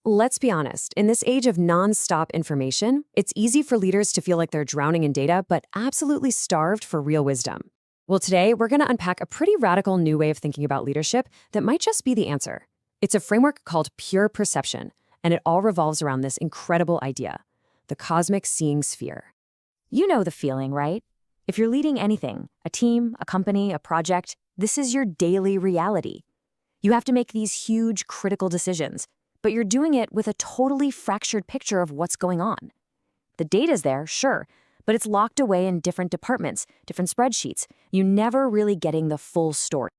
Let's be honest, in this age of nonstop information, it's easy for leaders to feel like they're drowning in data, but absolutely starved for real wisdom. Well, today, we're going to unpack a pretty radical new way of thinking about leadership that might just be the answer. It's a framework called pure perception, and it all revolves around this incredible idea, the cosmic seeing sphere. You know the feeling, right? If you're leading anything, a team, a company, a project, this is your daily reality. You have to make these huge, critical decisions, but you're doing it with a totally fractured picture of what's going on. The data's there, sure, but it's locked away in different departments, different spreadsheets. You're never really getting the full story.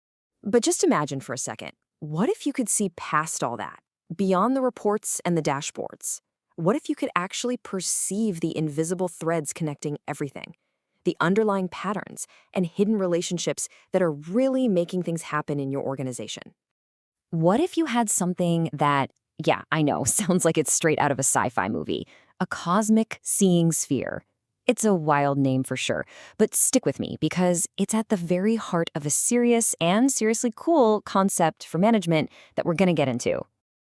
But just imagine for a second, what if you could see past all that, beyond the reports and the dashboards? What if you could actually perceive the invisible threads connecting everything, the underlying patterns and hidden relationships that are really making things happen in your organization? What if you had something that, yeah, I know, sounds like it's straight out of a sci-fi movie, a cosmic seeing sphere? It's a wild name for sure, but stick with me because it's at the very heart of a serious and seriously cool concept for management that we're going to get into.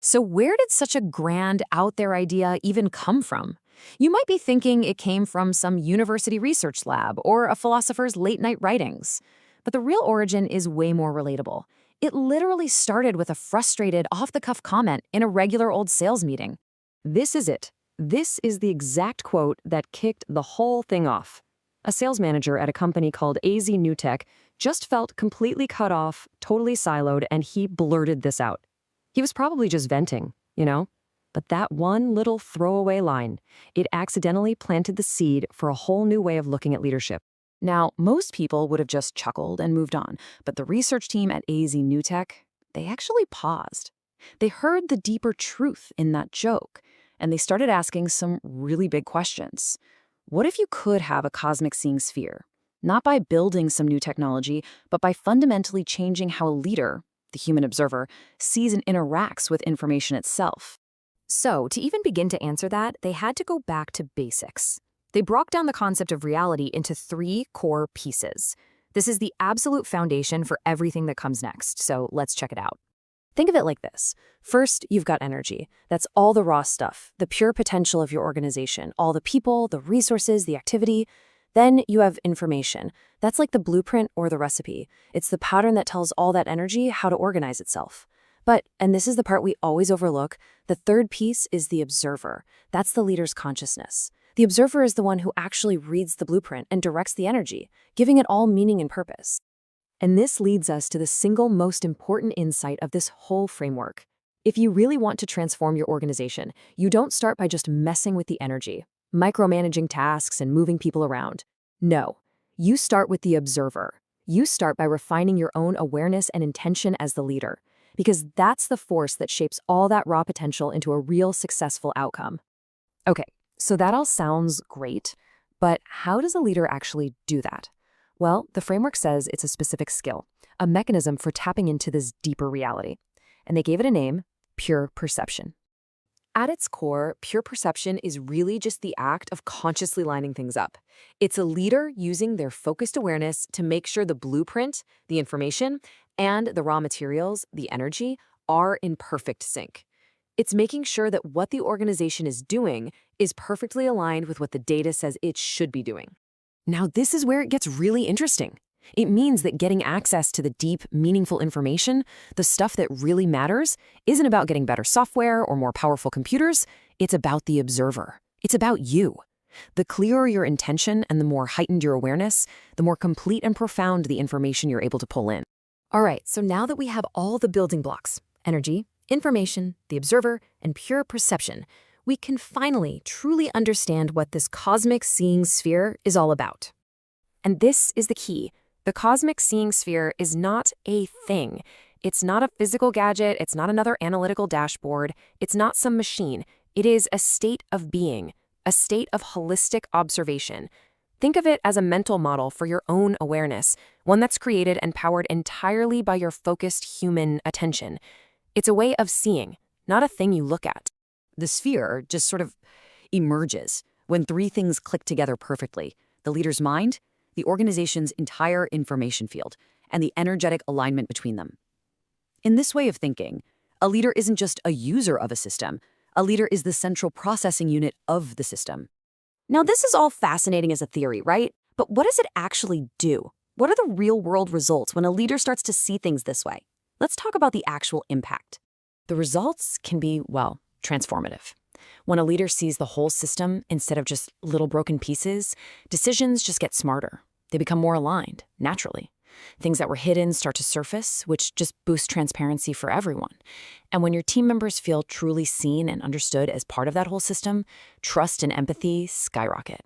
So where did such a grand, out-there idea even come from? You might be thinking it came from some university research lab or a philosopher's late-night writings. But the real origin is way more relatable. It literally started with a frustrated, off-the-cuff comment in a regular old sales meeting. This is it. This is the exact quote that kicked the whole thing off. A sales manager at a company called AZ Tech just felt completely cut off, totally siloed, and he blurted this out. He was probably just venting, you know? But that one little throwaway line, it accidentally planted the seed for a whole new way of looking at leadership. Now, most people would have just chuckled and moved on, but the research team at AZ Tech, they actually paused. They heard the deeper truth in that joke, and they started asking some really big questions. What if you could have a cosmic seeing sphere? Not by building some new technology, but by fundamentally changing how a leader, the human observer, sees and interacts with information itself. So, to even begin to answer that, they had to go back to basics. They broke down the concept of reality into 3 core pieces. This is the absolute foundation for everything that comes next, so let's check it out. Think of it like this. First, you've got energy. That's all the raw stuff, the pure potential of your organization, all the people, the resources, the activity. Then you have information. That's like the blueprint or the recipe. It's the pattern that tells all that energy how to organize itself. But, and this is the part we always overlook, the third piece is the observer. That's the leader's consciousness. The observer is the one who actually reads the blueprint and directs the energy, giving it all meaning and purpose. And this leads us to the single most important insight of this whole framework. If you really want to transform your organization, you don't start by just messing with the energy, micromanaging tasks and moving people around. No, you start with the observer. You start by refining your own awareness and intention as the leader, because that's the force that shapes all that raw potential into a real successful outcome. Okay, so that all sounds great, but how does a leader actually do that? Well, the framework says it's a specific skill, a mechanism for tapping into this deeper reality. And they gave it a name, pure perception. At its core, pure perception is really just the act of consciously lining things up. It's a leader using their focused awareness to make sure the blueprint, the information, and the raw materials, the energy, are in perfect sync. It's making sure that what the organization is doing is perfectly aligned with what the data says it should be doing. Now, this is where it gets really interesting. It means that getting access to the deep, meaningful information, the stuff that really matters, isn't about getting better software or more powerful computers. It's about the observer. It's about you. The clearer your intention and the more heightened your awareness, the more complete and profound the information you're able to pull in. All right, so now that we have all the building blocks, energy, information, the observer, and pure perception, we can finally truly understand what this cosmic seeing sphere is all about. And this is the key. The cosmic seeing sphere is not a thing. It's not a physical gadget. It's not another analytical dashboard. It's not some machine. It is a state of being, a state of holistic observation. Think of it as a mental model for your own awareness, one that's created and powered entirely by your focused human attention. It's a way of seeing, not a thing you look at. The sphere just sort of emerges when 3 things click together perfectly: the leader's mind, the organization's entire information field, and the energetic alignment between them. In this way of thinking, a leader isn't just a user of a system, A leader is the central processing unit of the system. Now, this is all fascinating as a theory, right? But what does it actually do? What are the real-world results when a leader starts to see things this way? Let's talk about the actual impact. The results can be, well, transformative. When a leader sees the whole system instead of just little broken pieces, decisions just get smarter. They become more aligned, naturally. Things that were hidden start to surface, which just boosts transparency for everyone. And when your team members feel truly seen and understood as part of that whole system, trust and empathy skyrocket.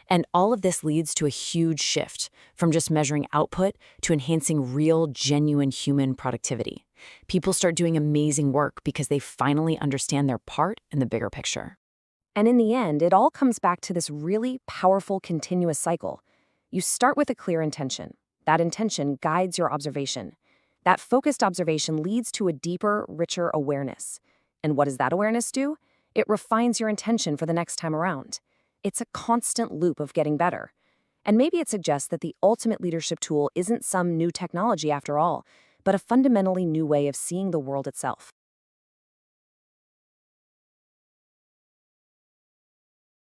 And all of this leads to a huge shift from just measuring output to enhancing real, genuine human productivity. People start doing amazing work because they finally understand their part in the bigger picture. And in the end, it all comes back to this really powerful continuous cycle. You start with a clear intention. That intention guides your observation. That focused observation leads to a deeper, richer awareness. And what does that awareness do? It refines your intention for the next time around. It's a constant loop of getting better. And maybe it suggests that the ultimate leadership tool isn't some new technology after all, but a fundamentally new way of seeing the world itself.